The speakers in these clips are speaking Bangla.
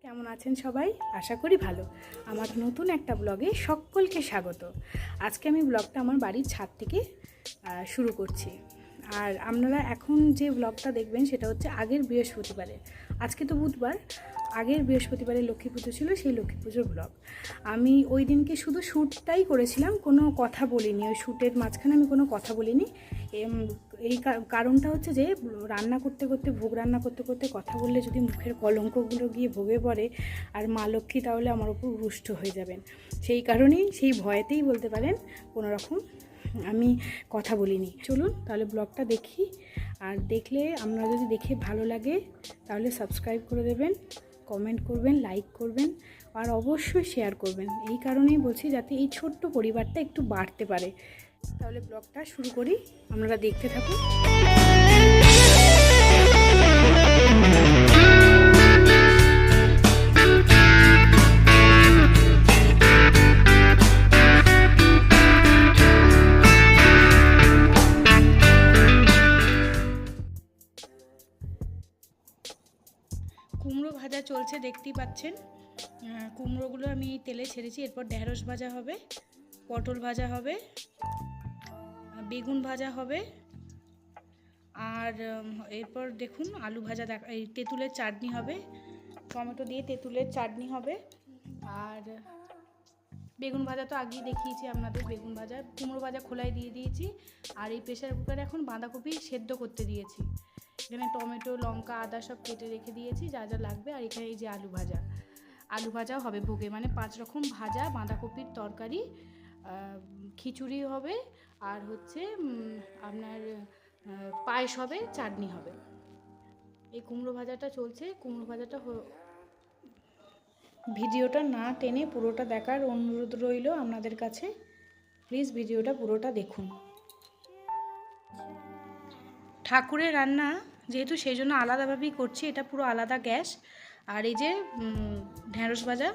কেমন আছেন সবাই? আশা করি ভালো। আমার নতুন একটা ব্লগে সকলকে স্বাগত। আজকে আমি ব্লগটা আমার বাড়ির ছাদ থেকে শুরু করছি। আর আপনারা এখন যে ব্লগটা দেখবেন সেটা হচ্ছে আগের বৃহস্পতিবারে। আজকে তো বুধবার, আগের বৃহস্পতিবারে লক্ষ্মী পুজো ছিল, সেই লক্ষ্মী পুজোর ব্লগ। আমি ওই দিনকে শুধু শ্যুটটাই করেছিলাম, কোনো কথা বলিনি। ওই শ্যুটের মাঝখানে আমি কোনো কথা বলিনি। এই কারণটা হচ্ছে যে রান্না করতে করতে, ভোগ রান্না করতে করতে কথা বললে যদি মুখের কলঙ্কগুলো গিয়ে ভোগে পড়ে আর মা লক্ষ্মী তাহলে আমার উপর রুষ্ট হয়ে যাবেন। সেই কারণেই, সেই ভয়েতেই বলতে পারেন, কোনো রকম আমি কথা বলিনি। চলুন তাহলে ব্লগটা দেখি। আর দেখলে, আপনারা যদি দেখে ভালো লাগে তাহলে সাবস্ক্রাইব করে দেবেন, কমেন্ট করবেন, লাইক করবেন আর অবশ্যই শেয়ার করবেন। এই কারণেই বলছি যাতে এই ছোট্ট পরিবারটা একটু বাড়তে পারে। তাহলে ব্লগটা শুরু করি, আপনারা দেখতে থাকুন। কুমড়ো ভাজা চলছে, দেখতেই পাচ্ছেন। কুমড়োগুলো আমি তেলে ছেড়েছি। এরপর ঢেঁড়স ভাজা হবে, পটল ভাজা হবে, বেগুন ভাজা হবে, আর এরপর দেখুন আলু ভাজা, এই তেঁতুলের চাটনি হবে, টমেটো দিয়ে তেঁতুলের চাটনি হবে। আর বেগুন ভাজা তো আগেই দেখিয়েছি আপনাদের। বেগুন ভাজা, কুমড়ো ভাজা খোলায় দিয়ে দিয়েছি। আর এই প্রেসার কুকারে এখন বাঁধাকপি সেদ্ধ করতে দিয়েছি। এখানে টমেটো, লঙ্কা, আদা সব কেটে রেখে দিয়েছি যা যা লাগবে। আর এখানে এই যে আলু ভাজাও হবে ভোগে, মানে 5 রকম ভাজা, বাঁধাকপির তরকারি, খিচুড়ি হবে, আর হচ্ছে আপনার পায়েস হবে, চাটনি হবে। এই কুমড়ো ভাজাটা চলছে। কুমড়ো ভাজাটা ভিডিওটা না টেনে পুরোটা দেখার অনুরোধ রইল আপনাদের কাছে। প্লিজ ভিডিওটা পুরোটা দেখুন। ঠাকুরের রান্না যেহেতু, সেই জন্য আলাদাভাবেই করছি। এটা পুরো আলাদা গ্যাস। আর এই যে ঢেঁড়স ভাজা,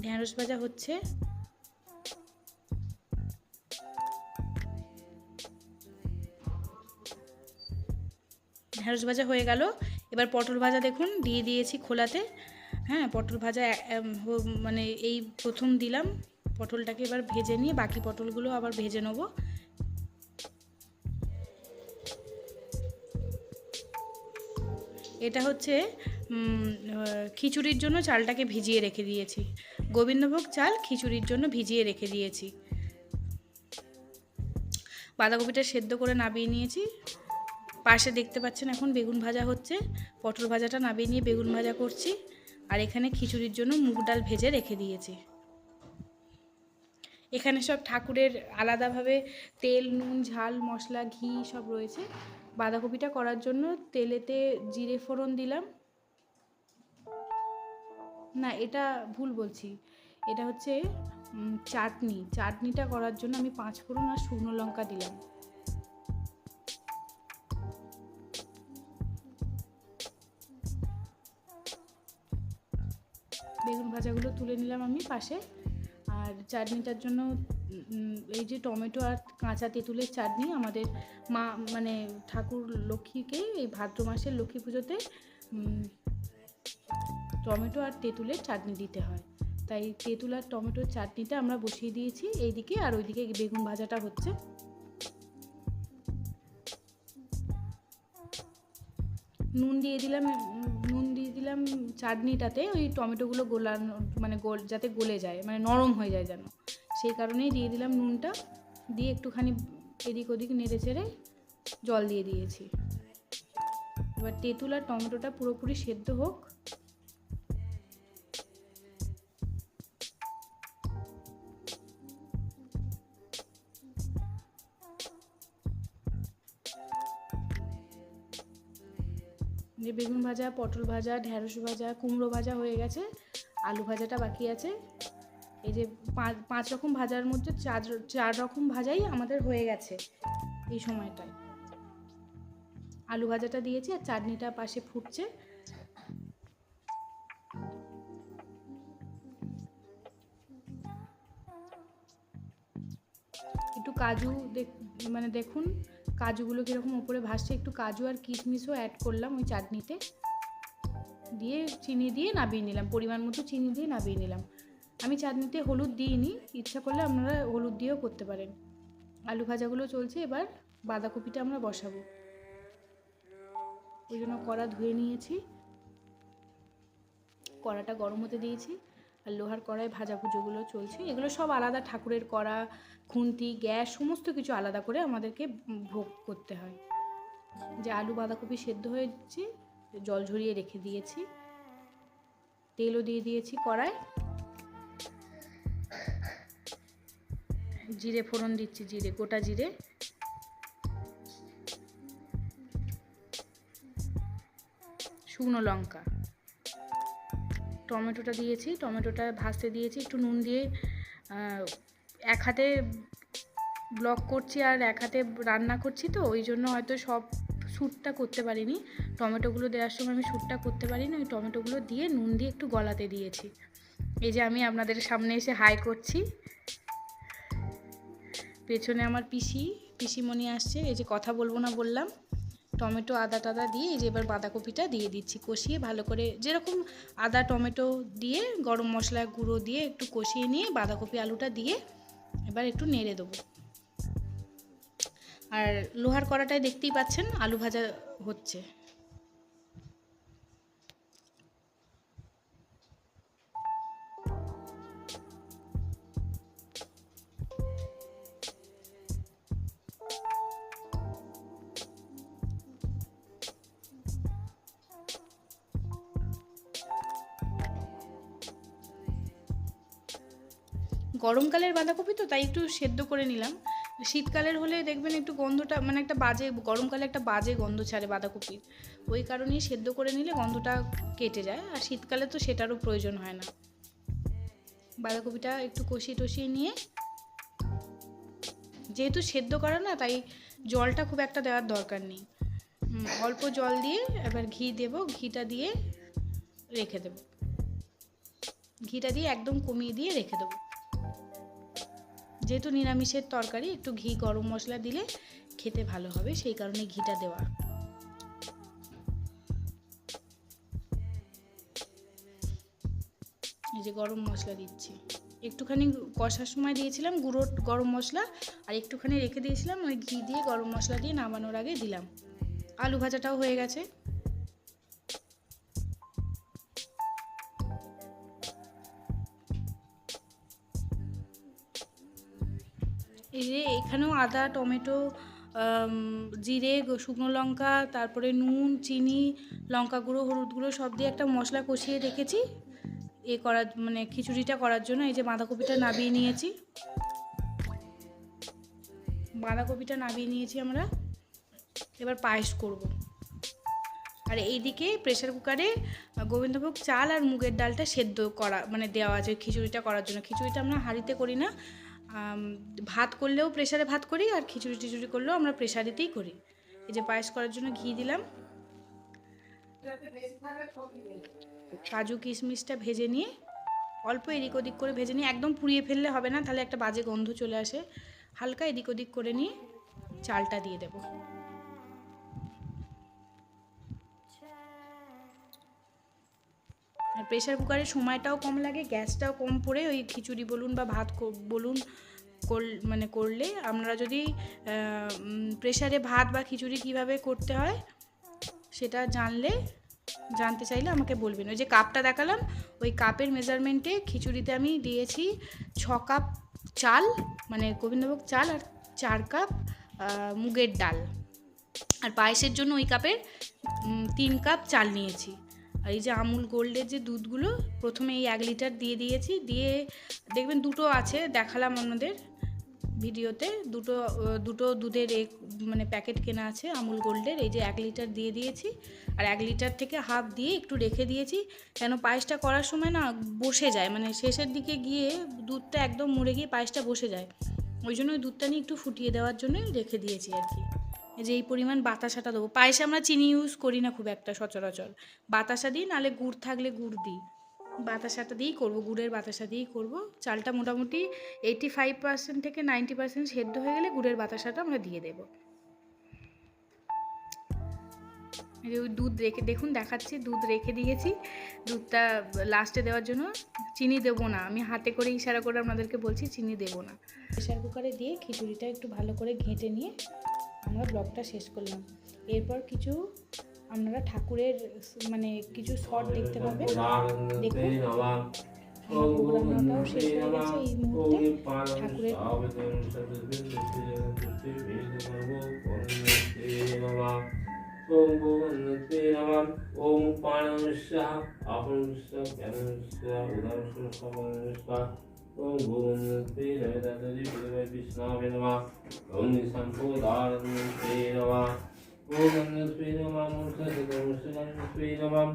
ঢেঁড়স ভাজা হচ্ছে। ঢেঁড়স ভাজা হয়ে গেল। এবার পটল ভাজা দেখুন দিয়ে দিয়েছি খোলাতে। হ্যাঁ, পটল ভাজা মানে এই প্রথম দিলাম। পটলটাকে এবার ভেজে নিয়ে বাকি পটলগুলো আবার ভেজে নেব। এটা হচ্ছে খিচুড়ির জন্য চালটাকে ভিজিয়ে রেখে দিয়েছি। গোবিন্দভোগ চাল খিচুড়ির জন্য ভিজিয়ে রেখে দিয়েছি। বাঁধাকপিটা সেদ্ধ করে নামিয়ে নিয়েছি। পাশে দেখতে পাচ্ছেন এখন বেগুন ভাজা হচ্ছে। পটল ভাজাটা নামিয়ে নিয়ে বেগুন ভাজা করছি। আর এখানে খিচুড়ির জন্য মুগ ডাল ভেজে রেখে দিয়েছি। এখানে সব ঠাকুরের আলাদাভাবে তেল, নুন, ঝাল, মশলা, ঘি সব রয়েছে। বাঁধাকপিটা করার জন্য তেলেতে জিরে ফোড়ন দিলাম। না, এটা ভুল বলছি। এটা হচ্ছে চাটনিটা করার জন্য আমি 5 ফোড়ন আর শুকনো লঙ্কা দিলাম। বেগুন ভাজাগুলো তুলে নিলাম আমি পাশে। আর চাটনিটার জন্য এই যে টমেটো আর কাঁচা তেঁতুলের চাটনি, আমাদের মা মানে ঠাকুর লক্ষ্মীকে এই ভাদ্র মাসের লক্ষ্মী পুজোতে টমেটো আর তেঁতুলের চাটনি দিতে হয়। তাই তেঁতুল আর টমেটোর চাটনিটা আমরা বসিয়ে দিয়েছি এইদিকে। আর ওইদিকে বেগুন ভাজাটা হচ্ছে। নুন দিয়ে দিলাম চাটনিটাতে, ওই টমেটোগুলো গোলানো, মানে যাতে গলে যায়, মানে নরম হয়ে যায় যেন, সেই কারণেই দিয়ে দিলাম নুনটা। দিয়ে একটুখানি এদিক ওদিক নেড়ে চেড়ে জল দিয়ে দিয়েছি। এবার তেঁতুল আর টমেটোটা পুরোপুরি সেদ্ধ হোক। যে বেগুন ভাজা, পটল ভাজা, ঢেঁড়স ভাজা, কুমড়ো ভাজা হয়ে গেছে। আলু ভাজাটা বাকি আছে। এই যে 5 রকম ভাজার মধ্যে 4 রকম ভাজাই আমাদের হয়ে গেছে এই সময়টায়। আলু ভাজাটা দিয়েছি আর চাটনিটা পাশে ফুটছে। একটু কাজু মানে দেখুন কাজুগুলো কীরকম ওপরে ভাসছে, একটু কাজু আর কিশমিশও অ্যাড করলাম ওই চাটনিতে, দিয়ে চিনি দিয়ে নামিয়ে নিলাম, পরিমাণ মতো চিনি দিয়ে নামিয়ে নিলাম। আমি চাটনিতে হলুদ দিইনি, ইচ্ছা করলে আপনারা হলুদ দিয়েও করতে পারেন। আলু ভাজাগুলো চলছে, এবার বাঁধাকপিটা আমরা বসাবো। ওই জন্য কড়া ধুয়ে নিয়েছি, কড়াটা গরম হতে দিয়েছি, আর লোহার কড়ায় ভাজাভুজোগুলো চলছে। এগুলো সব আলাদা, ঠাকুরের কড়া, খুন্তি, গ্যাস সমস্ত কিছু আলাদা করে আমাদেরকে ভোগ করতে হয়। যে আলু বাঁধাকপি সেদ্ধ হয়েছে, জল ঝরিয়ে রেখে দিয়েছি, তেলও দিয়ে দিয়েছি কড়ায়, জিরে ফোড়ন দিচ্ছি, জিরে, গোটা জিরে, শুকনো লঙ্কা, টমেটোটা দিয়েছি, টমেটোটা ভাজতে দিয়েছি, একটু নুন দিয়ে। এক হাতে ব্লগ করছি আর এক হাতে রান্না করছি, তো ওই জন্য হয়তো সব শ্যুটটা করতে পারিনি। টমেটোগুলো দেওয়ার সময় আমি শ্যুটটা করতে পারিনি, ওই টমেটোগুলো দিয়ে নুন দিয়ে একটু গলাতে দিয়েছি। এই যে আমি আপনাদের সামনে এসে হাই করছি, পেছনে আমার পিসিমণি আসছে, এই যে কথা বলবো না বললাম। টমেটো আদা টাদা দিয়ে এই যে এবার বাঁধাকপিটা দিয়ে দিচ্ছি, কষিয়ে ভালো করে, যেরকম আদা টমেটো দিয়ে গরম মশলা গুঁড়ো দিয়ে একটু কষিয়ে নিয়ে বাঁধাকপি আলুটা দিয়ে এবার একটু নেড়ে দেবো। আর লোহার কড়াটায় দেখতেই পাচ্ছেন আলু ভাজা হচ্ছে। গরমকালের বাঁধাকপি তো তাই একটু সেদ্ধ করে নিলাম। শীতকালের হলে দেখবেন একটু গন্ধটা, মানে একটা বাজে, গরমকালে একটা বাজে গন্ধ ছাড়ে বাঁধাকপির, ওই কারণেই সেদ্ধ করে নিলে গন্ধটা কেটে যায়, আর শীতকালে তো সেটারও প্রয়োজন হয় না। বাঁধাকপিটা একটু কষিয়ে টষিয়ে নিয়ে, যেহেতু সেদ্ধ করা না তাই জলটা খুব একটা দেওয়ার দরকার নেই, অল্প জল দিয়ে এবার ঘি দেব, ঘিটা দিয়ে রেখে দেব, ঘিটা দিয়ে একদম কমিয়ে দিয়ে রেখে দেবো। যেহেতু নিরামিষের তরকারি, একটু ঘি গরম মশলা দিলে খেতে ভালো হবে, সেই কারণে ঘিটা দেওয়া। এই যে গরম মশলা দিচ্ছি, একটুখানি কষার সময় দিয়েছিলাম গুঁড়ো গরম মশলা, আর একটুখানি রেখে দিয়েছিলাম, ওই ঘি দিয়ে গরম মশলা দিয়ে নামানোর আগে দিলাম। আলু ভাজাটাও হয়ে গেছে। এই যে এখানেও আদা টমেটো জিরে শুকনো লঙ্কা, তারপরে নুন চিনি লঙ্কা গুঁড়ো হলুদ গুঁড়ো সব দিয়ে একটা মশলা কষিয়ে রেখেছি এ করার, মানে খিচুড়িটা করার জন্য। এই যে বাঁধাকপিটা নামিয়ে নিয়েছি, আমরা এবার পায়েস করব। আর এইদিকে প্রেসার কুকারে গোবিন্দভোগ চাল আর মুগের ডালটা সেদ্ধ করা, মানে দেওয়া আছে খিচুড়িটা করার জন্য। খিচুড়িটা আমরা হাঁড়িতে করি না, ভাত করলেও প্রেসারে ভাত করি, আর খিচুড়ি টিচুড়ি করলেও আমরা প্রেসারেতেই করি। এই যে পায়েস করার জন্য ঘি দিলাম, কাজু কিশমিশটা ভেজে নিয়ে অল্প এদিক ওদিক করে ভেজে নিয়ে, একদম পুড়িয়ে ফেললে হবে না, তাহলে একটা বাজে গন্ধ চলে আসে। হালকা এদিক ওদিক করে নিয়ে চালটা দিয়ে দেব। আর প্রেসার কুকারের সময়টাও কম লাগে, গ্যাসটাও কম পড়ে, ওই খিচুড়ি বলুন বা ভাত বলুন মানে করলে। আপনারা যদি প্রেসারে ভাত বা খিচুড়ি কিভাবে করতে হয় সেটা জানতে চাইলে আমাকে বলবেন। ওই যে কাপটা দেখালাম, ওই কাপের মেজারমেন্টে খিচুড়িতে আমি দিয়েছি 6 কাপ চাল, মানে গোবিন্দভোগ চাল, আর 4 কাপ মুগের ডাল। আর পায়েসের জন্য ওই কাপের 3 কাপ চাল নিয়েছি। আর এই যে আমুল গোল্ডের যে দুধগুলো, প্রথমে এই 1 লিটার দিয়ে দিয়েছি, দিয়ে দেখবেন দুটো আছে, দেখালাম আপনাদের ভিডিওতে, দুটো দুধের মানে প্যাকেট কেনা আছে আমুল গোল্ডের। এই যে 1 লিটার দিয়ে দিয়েছি, আর 1 লিটার থেকে হাফ দিয়ে একটু রেখে দিয়েছি, কেন পায়েসটা করার সময় না বসে যায়, মানে শেষের দিকে গিয়ে দুধটা একদম মরে গিয়ে পায়েসটা বসে যায়, ওই জন্য ওই দুধটা নিয়ে একটু ফুটিয়ে দেওয়ার জন্য রেখে দিয়েছি আর কি। এই যে এই পরিমাণ বাতাসাটা দেবো। পায়েসে আমরা চিনি ইউজ করি না খুব একটা সচরাচর, বাতাসা দিই, নাহলে গুড় থাকলে গুড় দিই, বাতাসাটা দিয়েই করবো, গুড়ের বাতাসা দিয়েই করবো। চালটা মোটামুটি 85% থেকে 90% সেদ্ধ হয়ে গেলে গুড়ের বাতাসাটা আমরা দিয়ে দেবো। এই যে ওই দুধ রেখে দেখুন দেখাচ্ছি, দুধ রেখে দিয়েছি। দুধটা লাস্টে দেওয়ার জন্য চিনি দেবো না, আমি হাতে করে ইশারা করে আপনাদেরকে বলছি চিনি দেবো না। প্রেশার কুকারে দিয়ে খিচুড়িটা একটু ভালো করে ঘেঁটে নিয়ে আমরা ব্লগটা শেষ করলাম। এরপর কিছু আপনারা ঠাকুরের মানে কিছু শর্ট দেখতে পাবেন, দেখুন। রান্নাটাও শেষ হয়ে গেছে এই মুহূর্তে। ঠাকুরের ओम भुवन्नते नमः ओम पाणस्य अहंस्य ज्ञानस्य उदरस्य समन्वयस्य ओम भुवन्नते नमः विष्णवे नमः ओम निसंपोदानन्ते नमः ओम अन्नस्वे नमः मूर्धस्य नमः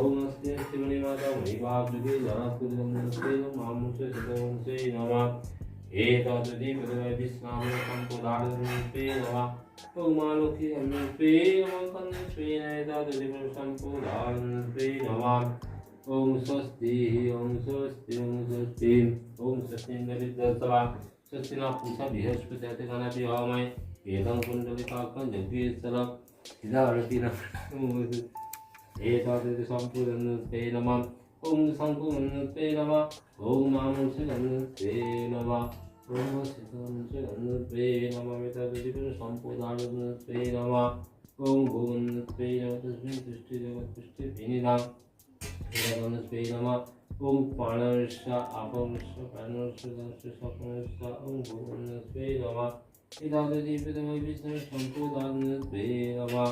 ओम अस्ते शिवने माता महिभावृगे जनात्कुलन्नस्वे नमः मूर्धस्य नमः एतद्दि विष्णवे संपोदानन्ते नमः ओम आलोके अन्नस्वे नमः कन्नस्वे नमः संपूर्णान्नस्वे नमः ओम स्वस्ति ओम स्वस्ति ओम स्वस्ति ओम स्वस्ति नरिद्रसवा स्वस्ति न पूषा बृहस्पति गणापि हवमय वेदं कुण्डलिकाकं जग्गेश्वरं सिद्धारतिन एतद् संपूर्णान्नस्वे नमः ओम संपूर्णान्नस्वे नमः ओम नामोऽन्नस्वे नमः ओम सिद्धन्नस्वे नमः मेतादिविष्णु संपूर्णान्नस्वे नमः ओम भुवन्नस्वे नमः तस्मिन् तुष्टि जगत्तुष्टि विनिधां वेदन्नस्वे नमः ओम प्राणस्य आपमस्य प्राणस्य दस्य सपनस्य ओम भुवन्नस्वे नमः एतादिविष्णु विष्णु संपूर्णान्नस्वे नमः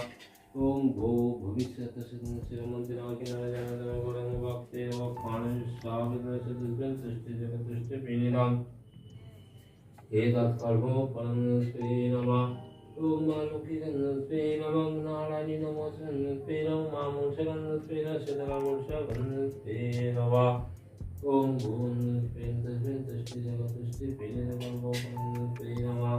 ओम भो भविष्यतस्य मंदिराकिनारजनगणं भक्ते नमः प्राणस्य आपमस्य तस्मिन् तुष्टि जगत्तुष्टि विनिधां एतत्कर्मो परमस्वे नमः ओम आलोकितन्नस्वे नमः नारायणी नमोऽस्तुते नमः मामुषगन्नस्वे नमः नमः ओम भुवन्नस्वे तस्मिन् तुष्टि जगत्तुष्टि परमस्वे नमः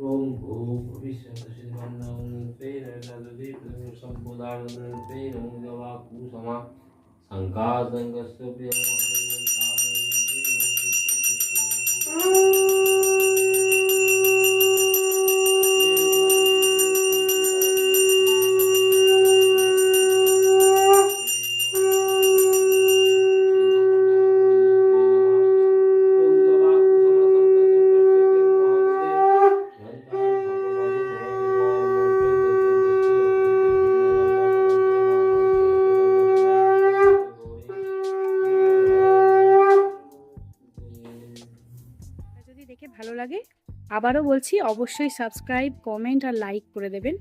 ओम भू भविष्यतस्य नमस्ते नमः संपूर्णान्नस्वे नमः कुसमा संकासंगस्य যদি দেখে ভালো লাগে, আবারও বলছি অবশ্যই সাবস্ক্রাইব, কমেন্ট আর লাইক করে দেবেন।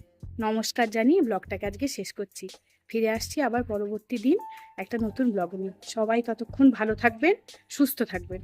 নমস্কার জানিয়ে ব্লগটাকে আজকে শেষ করছি। ফিরে আসছি আবার পরবর্তী দিন একটা নতুন ব্লগ নিয়ে। সবাই ততক্ষণ ভালো থাকবেন, সুস্থ থাকবেন।